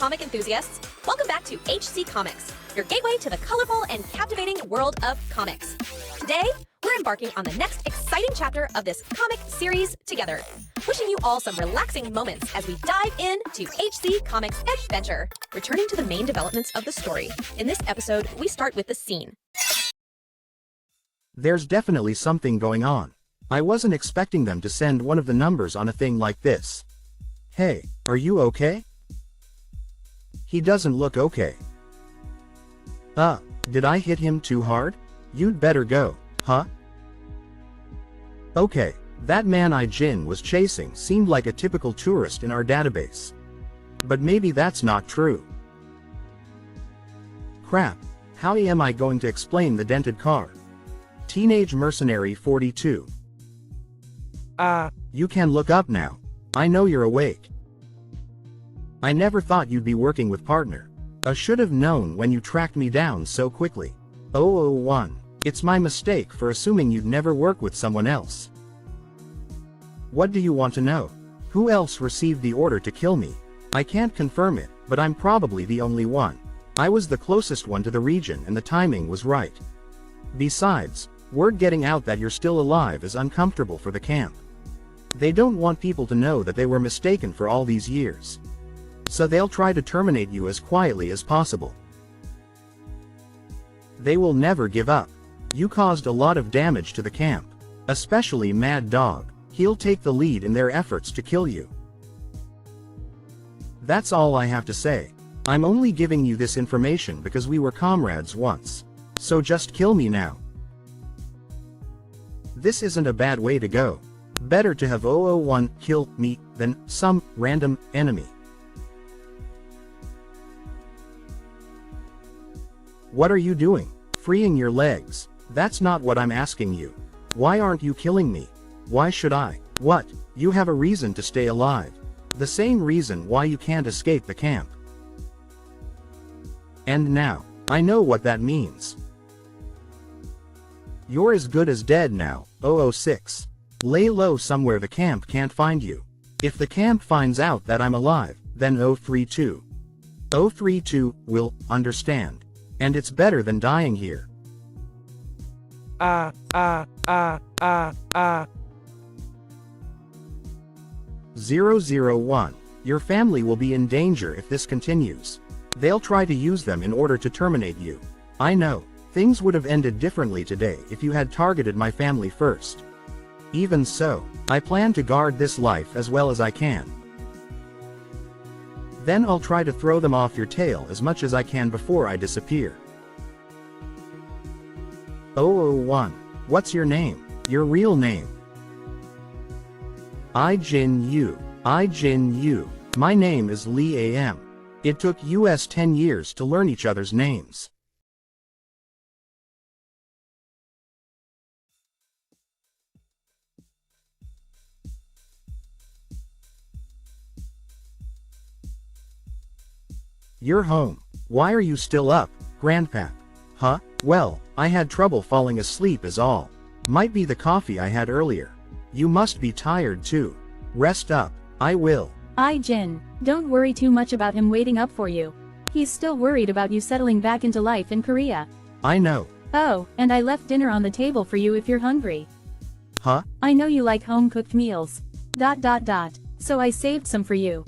comic enthusiasts. Welcome back to HC Comics, your gateway to the colorful and captivating world of comics. Today, we're embarking on the next exciting chapter of this comic series together. Wishing you all some relaxing moments as we dive into HC Comics adventure. Returning to the main developments of the story, in this episode, we start with the scene. There's definitely something going on. I wasn't expecting them to send one of the numbers on a thing like this. Hey, are you okay? He doesn't look okay. Did I hit him too hard? You'd better go, huh? Okay, that man Ijin was chasing seemed like a typical tourist in our database. But maybe that's not true. Crap, how am I going to explain the dented car? Teenage Mercenary 42. You can look up now. I know you're awake. I never thought you'd be working with partner. I should have known when you tracked me down so quickly. 001. It's my mistake for assuming you'd never work with someone else. What do you want to know? Who else received the order to kill me? I can't confirm it, but I'm probably the only one. I was the closest one to the region and the timing was right. Besides, word getting out that you're still alive is uncomfortable for the camp. They don't want people to know that they were mistaken for all these years. So they'll try to terminate you as quietly as possible. They will never give up. You caused a lot of damage to the camp. Especially Mad Dog. He'll take the lead in their efforts to kill you. That's all I have to say. I'm only giving you this information because we were comrades once. So just kill me now. This isn't a bad way to go. Better to have 001 kill me than some random enemy. What are you doing? Freeing your legs. That's not what I'm asking you. Why aren't you killing me? Why should I? What? You have a reason to stay alive. The same reason why you can't escape the camp. And now, I know what that means. You're as good as dead now, 006. Lay low somewhere the camp can't find you. If the camp finds out that I'm alive, then 032. 032 will understand. And it's better than dying here. 001. Your family will be in danger if this continues. They'll try to use them in order to terminate you. I know, things would have ended differently today if you had targeted my family first. Even so, I plan to guard this life as well as I can. Then I'll try to throw them off your tail as much as I can before I disappear. 001. What's your name? Your real name? Ijin Yu. Ijin Yu. My name is Lee A.M. It took us 10 years to learn each other's names. You're home. Why are you still up, Grandpap? Huh? Well, I had trouble falling asleep is all. Might be the coffee I had earlier. You must be tired too. Rest up. I will. Ijin, don't worry too much about him waiting up for you. He's still worried about you settling back into life in Korea. I know. Oh, and I left dinner on the table for you if you're hungry. Huh? I know you like home-cooked meals. ... So I saved some for you.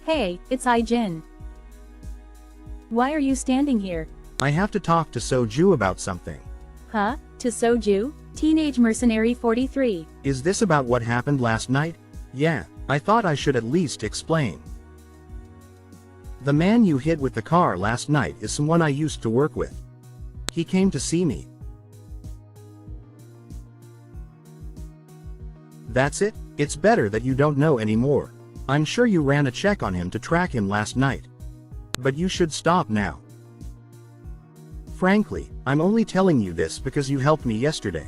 Hey, it's Ijin. Why are you standing here? I have to talk to Soju about something. Huh? To Soju? Teenage Mercenary 43. Is this about what happened last night? Yeah, I thought I should at least explain. The man you hit with the car last night is someone I used to work with. He came to see me. That's it? It's better that you don't know anymore. I'm sure you ran a check on him to track him last night. But you should stop now. Frankly, I'm only telling you this because you helped me yesterday.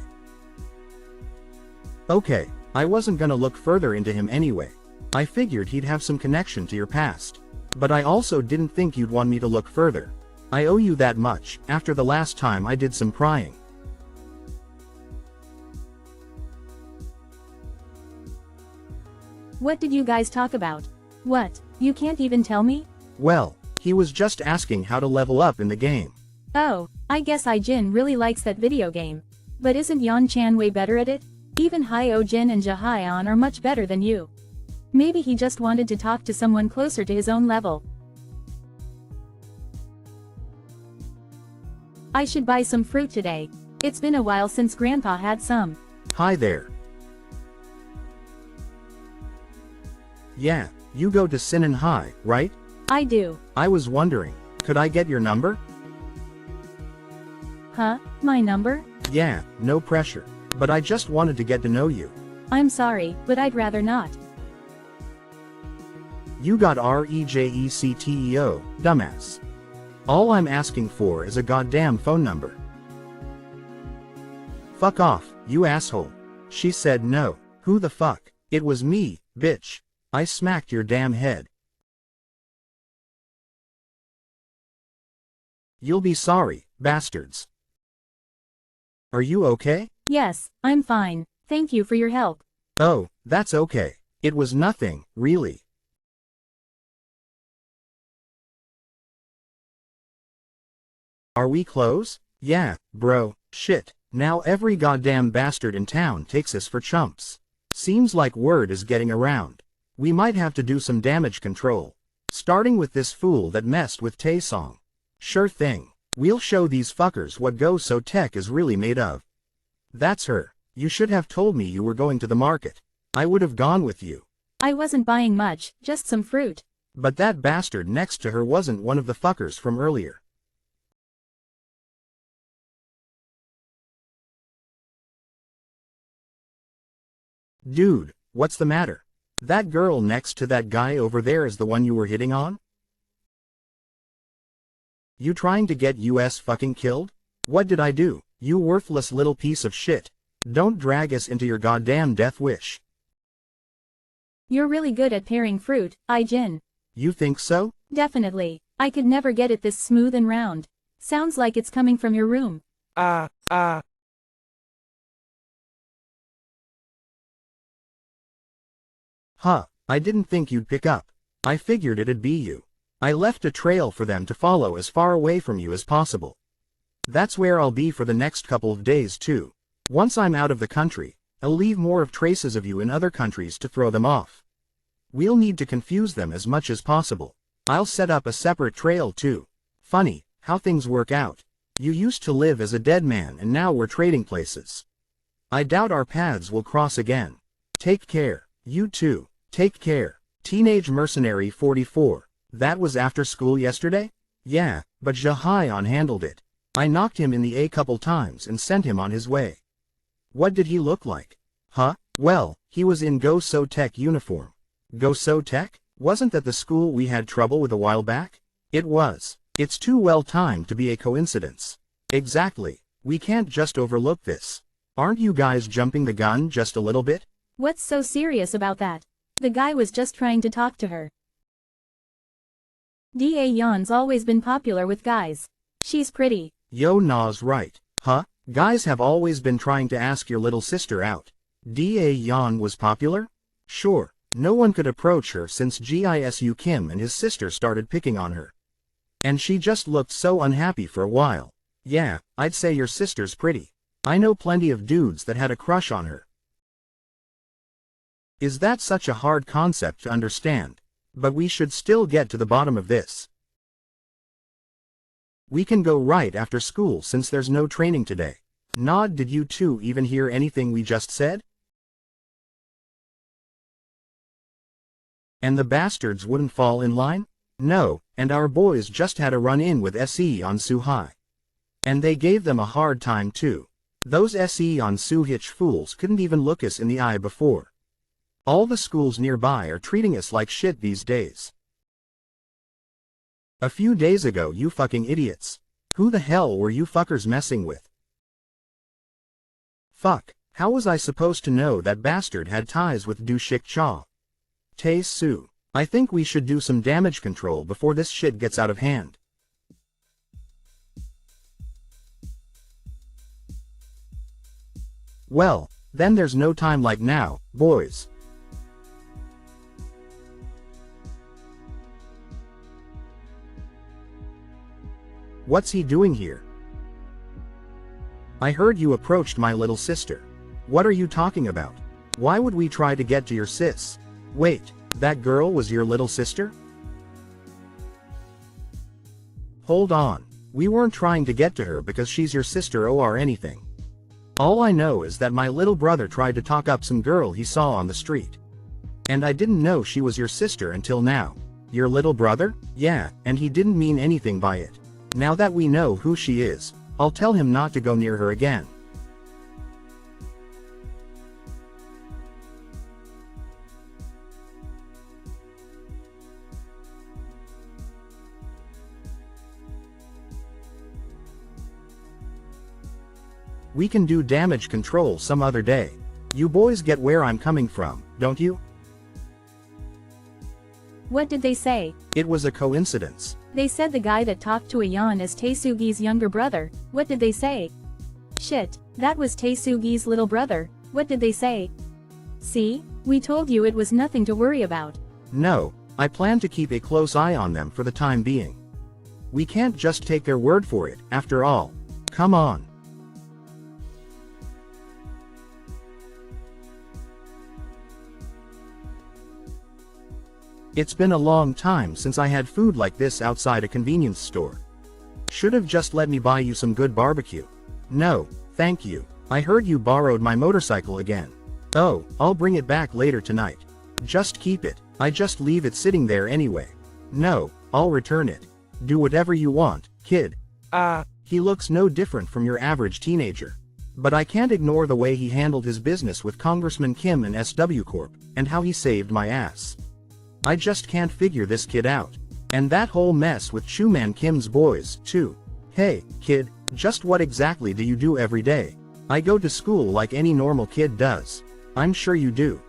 Okay, I wasn't gonna look further into him anyway. I figured he'd have some connection to your past. But I also didn't think you'd want me to look further. I owe you that much, after the last time I did some prying. What did you guys talk about? What, you can't even tell me? Well, he was just asking how to level up in the game. Oh, I guess Ijin really likes that video game. But isn't Yeon-chan way better at it? Even Hyojin and Jaehyun are much better than you. Maybe he just wanted to talk to someone closer to his own level. I should buy some fruit today. It's been a while since Grandpa had some. Hi there. Yeah, you go to Sinan High, right? I do. I was wondering, could I get your number? Huh? My number? Yeah, no pressure. But I just wanted to get to know you. I'm sorry, but I'd rather not. You got REJECTEO, dumbass. All I'm asking for is a goddamn phone number. Fuck off, you asshole. She said no. Who the fuck? It was me, bitch. I smacked your damn head. You'll be sorry, bastards. Are you okay? Yes, I'm fine. Thank you for your help. Oh, that's okay. It was nothing, really. Are we close? Yeah, bro, shit. Now every goddamn bastard in town takes us for chumps. Seems like word is getting around. We might have to do some damage control. Starting with this fool that messed with Taesong. Sure thing. We'll show these fuckers what Go So Tech is really made of. That's her. You should have told me you were going to the market. I would have gone with you. I wasn't buying much, just some fruit. But that bastard next to her wasn't one of the fuckers from earlier. Dude, what's the matter? That girl next to that guy over there is the one you were hitting on? You trying to get us fucking killed? What did I do, you worthless little piece of shit? Don't drag us into your goddamn death wish. You're really good at paring fruit, Ijin. You think so? Definitely. I could never get it this smooth and round. Sounds like it's coming from your room. Huh, I didn't think you'd pick up. I figured it'd be you. I left a trail for them to follow as far away from you as possible. That's where I'll be for the next couple of days too. Once I'm out of the country, I'll leave more of traces of you in other countries to throw them off. We'll need to confuse them as much as possible. I'll set up a separate trail too. Funny, how things work out. You used to live as a dead man and now we're trading places. I doubt our paths will cross again. Take care, you too. Take care. Teenage Mercenary 44. That was after school yesterday? Yeah, but Jaehyun handled it. I knocked him in the A couple times and sent him on his way. What did he look like? Huh? Well, he was in Go So Tech uniform. Go So Tech? Wasn't that the school we had trouble with a while back? It was. It's too well timed to be a coincidence. Exactly. We can't just overlook this. Aren't you guys jumping the gun just a little bit? What's so serious about that? The guy was just trying to talk to her. Daeyeon's always been popular with guys. She's pretty. Yo Na's right. Huh? Guys have always been trying to ask your little sister out. Daeyeon was popular? Sure. No one could approach her since Jisu Kim and his sister started picking on her. And she just looked so unhappy for a while. Yeah, I'd say your sister's pretty. I know plenty of dudes that had a crush on her. Is that such a hard concept to understand? But we should still get to the bottom of this. We can go right after school since there's no training today. Nod, did you two even hear anything we just said? And the bastards wouldn't fall in line? No, and our boys just had a run-in with SE on Suhai. And they gave them a hard time too. Those SE on Suhich fools couldn't even look us in the eye before. All the schools nearby are treating us like shit these days. A few days ago, you fucking idiots. Who the hell were you fuckers messing with? Fuck, How was I supposed to know that bastard had ties with Du Shik Cha? Tae-soo, I think we should do some damage control before this shit gets out of hand. Well, then there's no time like now, boys. What's he doing here? I heard you approached my little sister. What are you talking about? Why would we try to get to your sis? Wait, that girl was your little sister? Hold on, we weren't trying to get to her because she's your sister or anything. All I know is that my little brother tried to talk up some girl he saw on the street. And I didn't know she was your sister until now. Your little brother? Yeah, and he didn't mean anything by it. Now that we know who she is, I'll tell him not to go near her again. We can do damage control some other day. You boys get where I'm coming from, don't you? What did they say? It was a coincidence. They said the guy that talked to Ayan is Tae-soogi's younger brother. What did they say? Shit, that was Tae-soogi's little brother. What did they say? See? We told you it was nothing to worry about. No, I plan to keep a close eye on them for the time being. We can't just take their word for it, after all. Come on. It's been a long time since I had food like this outside a convenience store. Should have just let me buy you some good barbecue. No, thank you. I heard you borrowed my motorcycle again. Oh, I'll bring it back later tonight. Just keep it. I just leave it sitting there anyway. No, I'll return it. Do whatever you want, kid. He looks no different from your average teenager. But I can't ignore the way he handled his business with Congressman Kim and SW Corp, and how he saved my ass. I just can't figure this kid out. And that whole mess with Chuman Kim's boys, too. Hey, kid, just what exactly do you do every day? I go to school like any normal kid does. I'm sure you do.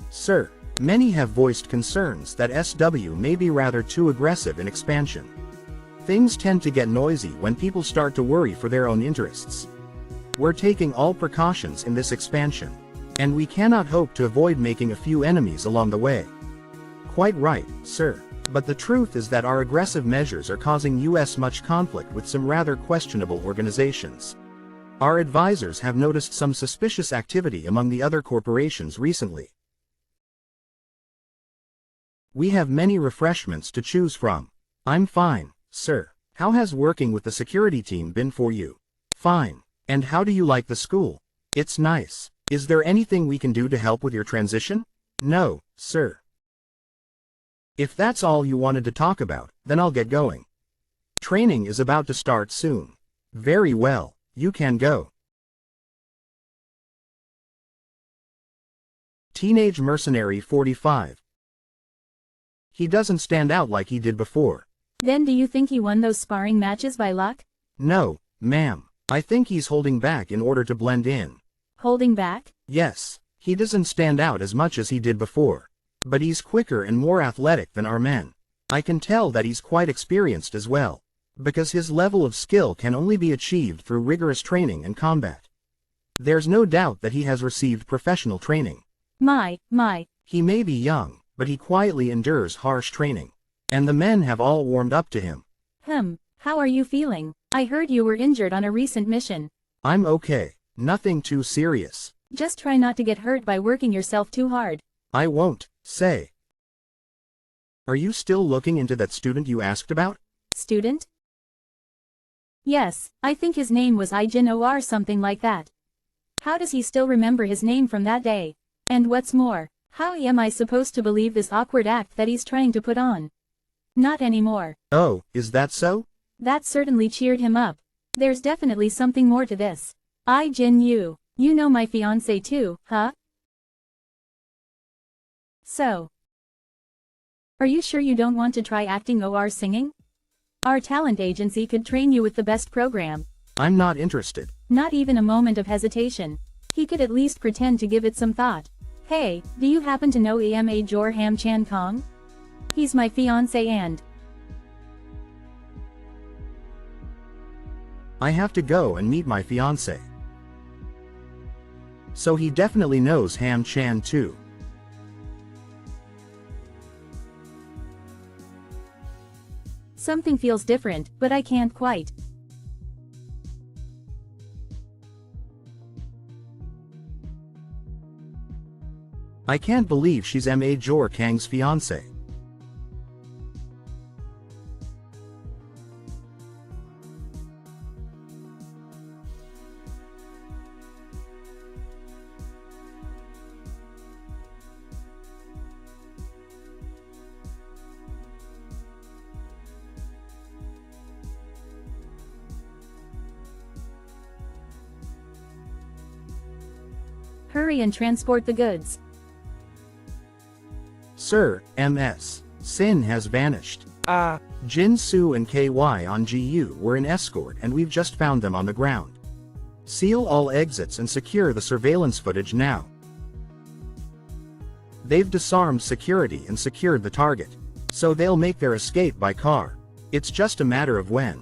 Sir, many have voiced concerns that SW may be rather too aggressive in expansion. Things tend to get noisy when people start to worry for their own interests. We're taking all precautions in this expansion. And we cannot hope to avoid making a few enemies along the way. Quite right, sir. But the truth is that our aggressive measures are causing US much conflict with some rather questionable organizations. Our advisors have noticed some suspicious activity among the other corporations recently. We have many refreshments to choose from. I'm fine, sir. How has working with the security team been for you? Fine. And how do you like the school? It's nice. Is there anything we can do to help with your transition? No, sir. If that's all you wanted to talk about, then I'll get going. Training is about to start soon. Very well, you can go. Teenage Mercenary 45. He doesn't stand out like he did before. Then do you think he won those sparring matches by luck? No, ma'am. I think he's holding back in order to blend in. Holding back? Yes, he doesn't stand out as much as he did before. But he's quicker and more athletic than our men. I can tell that he's quite experienced as well. Because his level of skill can only be achieved through rigorous training and combat. There's no doubt that he has received professional training. My. He may be young, but he quietly endures harsh training. And the men have all warmed up to him. How are you feeling? I heard you were injured on a recent mission. I'm okay. Nothing too serious. Just try not to get hurt by working yourself too hard. I won't, say. Are you still looking into that student you asked about? Student? Yes, I think his name was Ijin Yu or something like that. How does he still remember his name from that day? And what's more, how am I supposed to believe this awkward act that he's trying to put on? Not anymore. Oh, is that so? That certainly cheered him up. There's definitely something more to this. Ijin Yu, you know my fiancé too, huh? So, are you sure you don't want to try acting or singing? Our talent agency could train you with the best program. I'm not interested. Not even a moment of hesitation. He could at least pretend to give it some thought. Hey, do you happen to know Ema Jor Ham Chan Kong? He's my fiancé and... I have to go and meet my fiancé. So he definitely knows Ham Chan too. Something feels different, but I can't quite. I can't believe she's Ma Jor Kang's fiancé. Hurry and transport the goods. Sir, MS. Sin has vanished. Jin Soo and KY on GU were in escort and we've just found them on the ground. Seal all exits and secure the surveillance footage now. They've disarmed security and secured the target. So they'll make their escape by car. It's just a matter of when.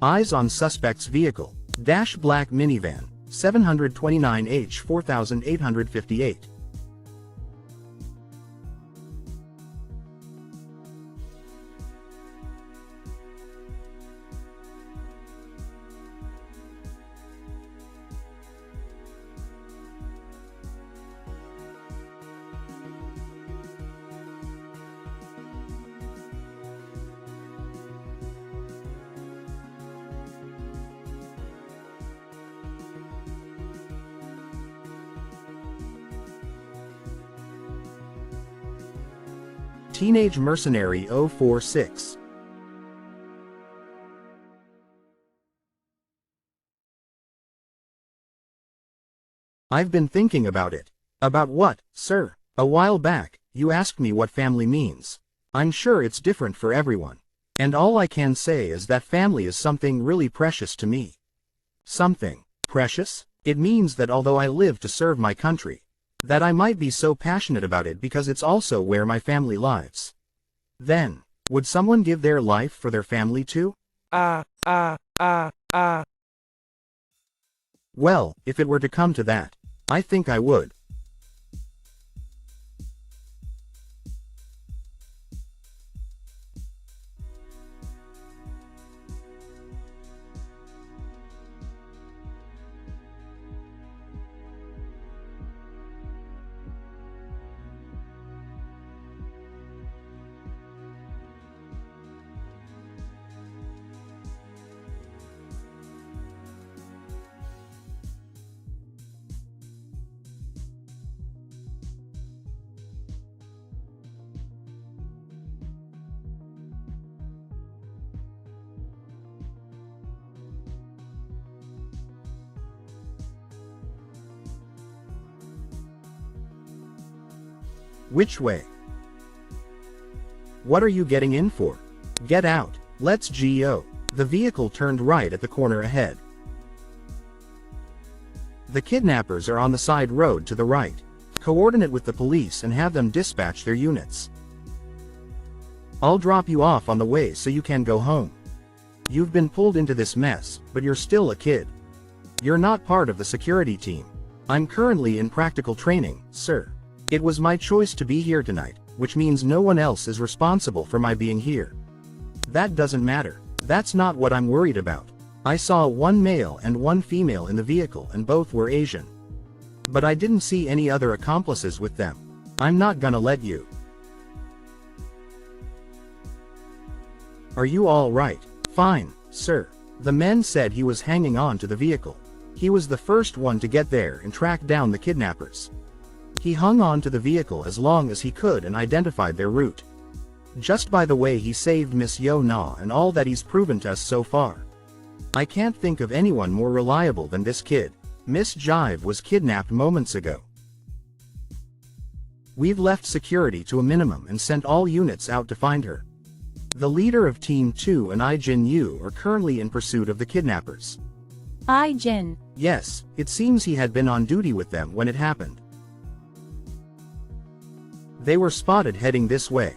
Eyes on suspect's vehicle. Dash black minivan. 729H 4858. Teenage Mercenary 046. I've been thinking about it. About what, sir? A while back, you asked me what family means. I'm sure it's different for everyone. And all I can say is that family is something really precious to me. Something precious? It means that although I live to serve my country, that I might be so passionate about it because it's also where my family lives. Then, would someone give their life for their family too? Well, if it were to come to that, I think I would. Which way? What are you getting in for? Get out. Let's go. The vehicle turned right at the corner ahead. The kidnappers are on the side road to the right. Coordinate with the police and have them dispatch their units. I'll drop you off on the way so you can go home. You've been pulled into this mess, but you're still a kid. You're not part of the security team. I'm currently in practical training, sir. It was my choice to be here tonight, which means no one else is responsible for my being here. That doesn't matter. That's not what I'm worried about. I saw one male and one female in the vehicle and both were Asian. But I didn't see any other accomplices with them. I'm not gonna let you. Are you all right? Fine, sir. The men said he was hanging on to the vehicle. He was the first one to get there and track down the kidnappers. He hung on to the vehicle as long as he could and identified their route. Just by the way he saved Miss Yo Na and all that he's proven to us so far. I can't think of anyone more reliable than this kid. Miss Jive was kidnapped moments ago. We've left security to a minimum and sent all units out to find her. The leader of Team 2 and Ijin Yu are currently in pursuit of the kidnappers. Ijin. Yes, it seems he had been on duty with them when it happened. They were spotted heading this way.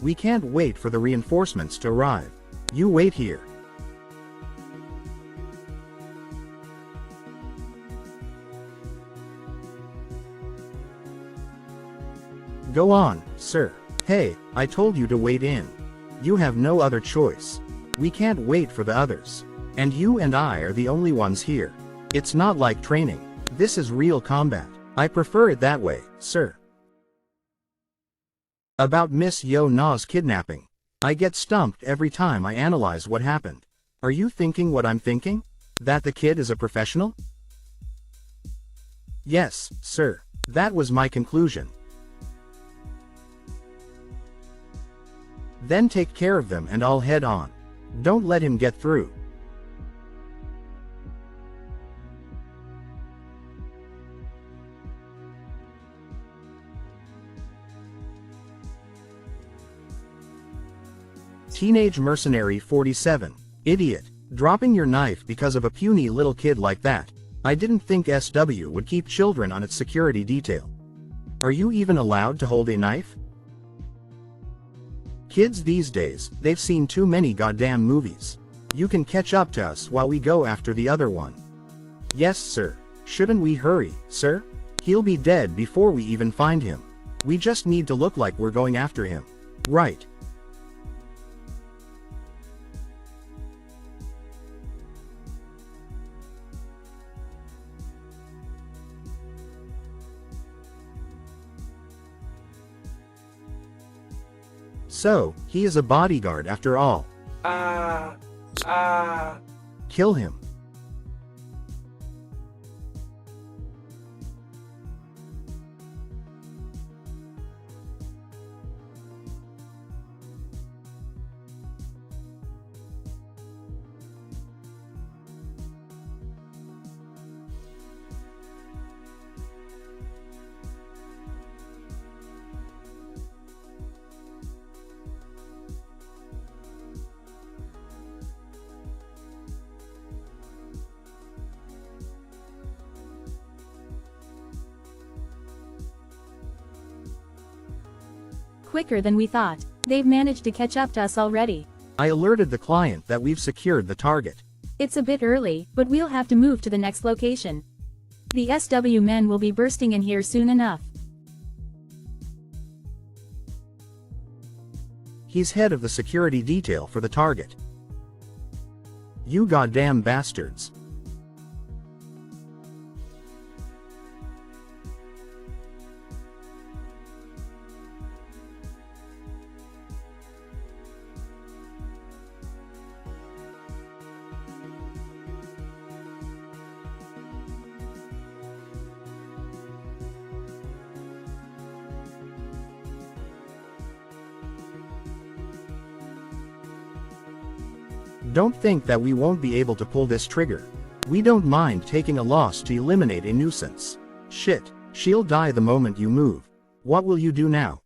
We can't wait for the reinforcements to arrive. You wait here. Go on, sir. Hey, I told you to wait in. You have no other choice. We can't wait for the others. And you and I are the only ones here. It's not like training. This is real combat. I prefer it that way, sir. About Miss Yo Na's kidnapping. I get stumped every time I analyze what happened. Are you thinking what I'm thinking? That the kid is a professional? Yes, sir. That was my conclusion. Then take care of them and I'll head on. Don't let him get through. Teenage Mercenary 47. Idiot. Dropping your knife because of a puny little kid like that. I didn't think SW would keep children on its security detail. Are you even allowed to hold a knife? Kids these days, they've seen too many goddamn movies. You can catch up to us while we go after the other one. Yes, sir. Shouldn't we hurry, sir? He'll be dead before we even find him. We just need to look like we're going after him. Right. So, he is a bodyguard after all. Kill him. Quicker than we thought. They've managed to catch up to us already. I alerted the client that we've secured the target. It's a bit early, but we'll have to move to the next location. The SW men will be bursting in here soon enough. He's head of the security detail for the target. You goddamn bastards. Don't think that we won't be able to pull this trigger. We don't mind taking a loss to eliminate a nuisance. Shit, she'll die the moment you move. What will you do now?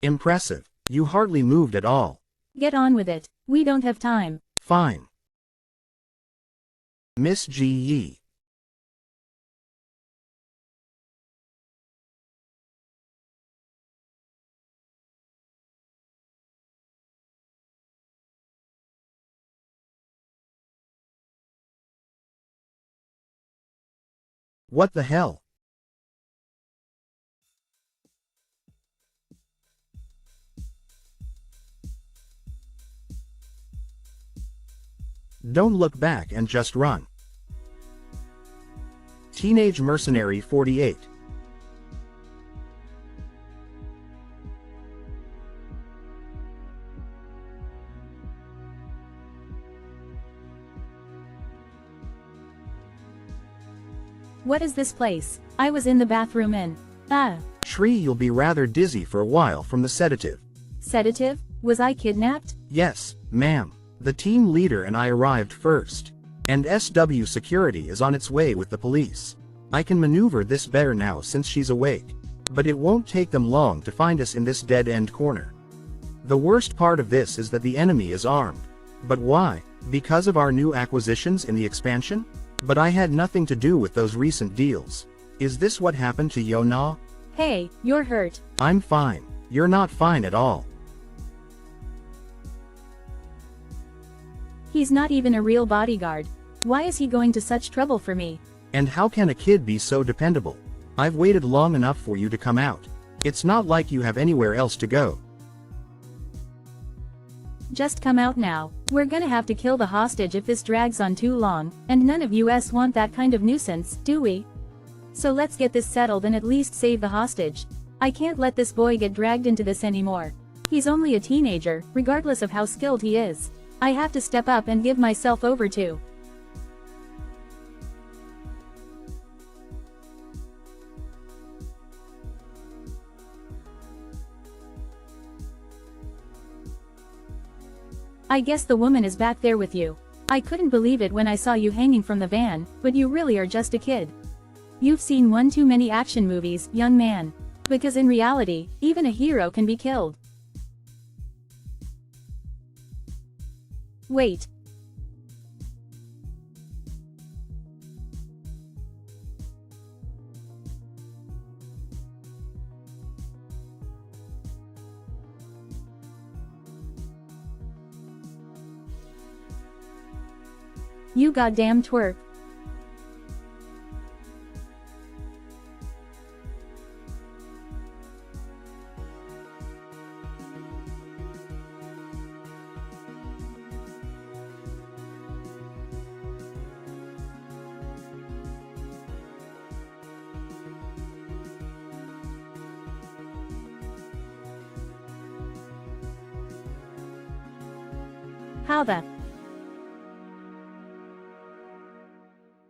Impressive. You hardly moved at all. Get on with it. We don't have time. Fine. Miss G. Yi. What the hell? Don't look back and just run. Teenage Mercenary 48. What is this place? I was in the bathroom in. Shri, you'll be rather dizzy for a while from the sedative. Sedative? Was I kidnapped? Yes, ma'am. The team leader and I arrived first. And SW security is on its way with the police. I can maneuver this better now since she's awake. But it won't take them long to find us in this dead-end corner. The worst part of this is that the enemy is armed. But why? Because of our new acquisitions in the expansion? But I had nothing to do with those recent deals. Is this what happened to Yona? Hey, you're hurt. I'm fine. You're not fine at all. He's not even a real bodyguard. Why is he going to such trouble for me? And how can a kid be so dependable? I've waited long enough for you to come out. It's not like you have anywhere else to go. Just come out now. We're gonna have to kill the hostage if this drags on too long, and none of us want that kind of nuisance, do we? So let's get this settled and at least save the hostage. I can't let this boy get dragged into this anymore. He's only a teenager, regardless of how skilled he is. I have to step up and give myself over to. I guess the woman is back there with you. I couldn't believe it when I saw you hanging from the van, but you really are just a kid. You've seen one too many action movies, young man. Because in reality, even a hero can be killed. Wait. You goddamn twerp. How the?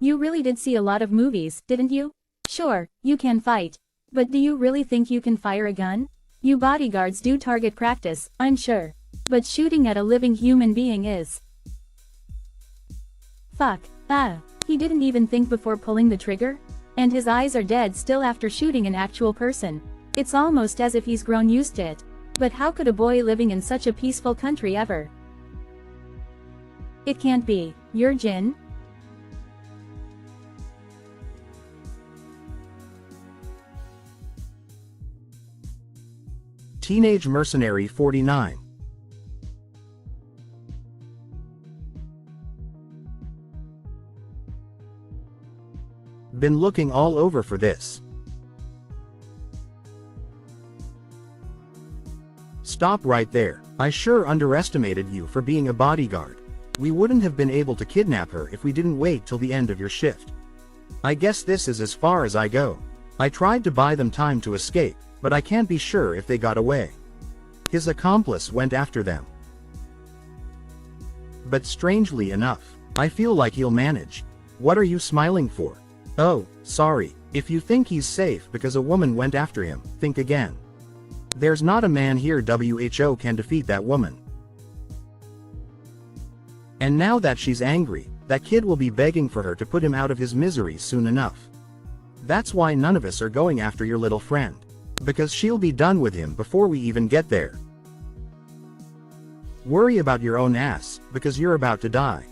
You really did see a lot of movies, didn't you? Sure, you can fight. But do you really think you can fire a gun? You bodyguards do target practice, I'm sure. But shooting at a living human being is. Fuck. He didn't even think before pulling the trigger? And his eyes are dead still after shooting an actual person. It's almost as if he's grown used to it. But how could a boy living in such a peaceful country ever? It can't be. You're Jin? Teenage Mercenary 49. Been looking all over for this. Stop right there. I sure underestimated you for being a bodyguard. We wouldn't have been able to kidnap her if we didn't wait till the end of your shift. I guess this is as far as I go. I tried to buy them time to escape, but I can't be sure if they got away. His accomplice went after them. But strangely enough, I feel like he'll manage. What are you smiling for? Oh, sorry. If you think he's safe because a woman went after him, think again. There's not a man here who can defeat that woman. And now that she's angry, that kid will be begging for her to put him out of his misery soon enough. That's why none of us are going after your little friend. Because she'll be done with him before we even get there. Worry about your own ass, because you're about to die.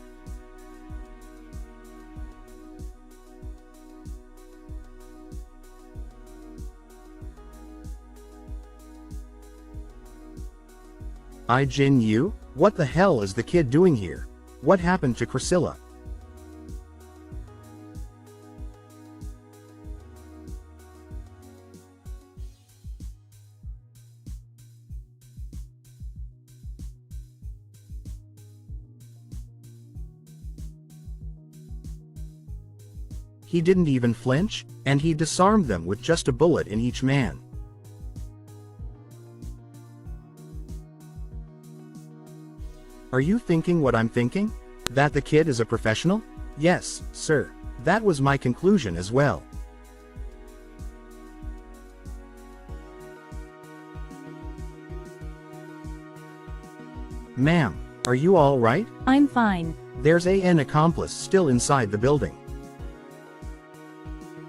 Ijin Yu? What the hell is the kid doing here? What happened to Priscilla? He didn't even flinch, and he disarmed them with just a bullet in each man. Are you thinking what I'm thinking? That the kid is a professional? Yes, sir. That was my conclusion as well. Ma'am, are you all right? I'm fine. There's an accomplice still inside the building.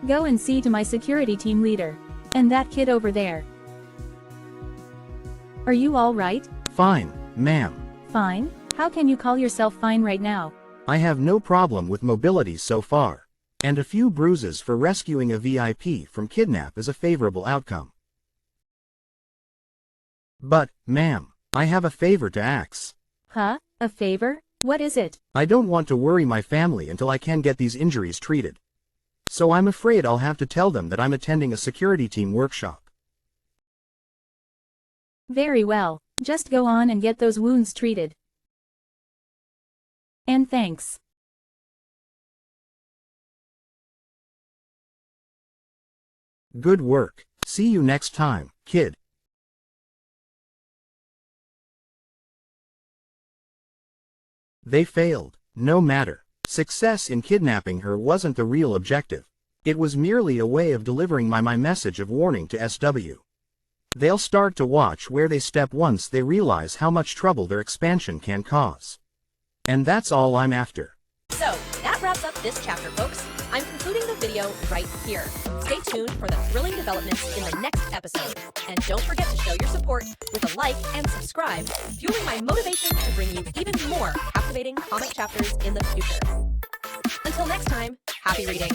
Go and see to my security team leader. And that kid over there. Are you all right? Fine, ma'am. Fine? How can you call yourself fine right now? I have no problem with mobility so far. And a few bruises for rescuing a VIP from kidnap is a favorable outcome. But, ma'am, I have a favor to ask. Huh? A favor? What is it? I don't want to worry my family until I can get these injuries treated. So I'm afraid I'll have to tell them that I'm attending a security team workshop. Very well. Just go on and get those wounds treated. And thanks. Good work. See you next time, kid. They failed. No matter. Success in kidnapping her wasn't the real objective. It was merely a way of delivering my message of warning to SW. They'll start to watch where they step once they realize how much trouble their expansion can cause. And that's all I'm after. So, that wraps up this chapter, folks. I'm concluding the video right here. Stay tuned for the thrilling developments in the next episode. And don't forget to show your support with a like and subscribe, fueling my motivation to bring you even more captivating comic chapters in the future. Until next time, happy reading!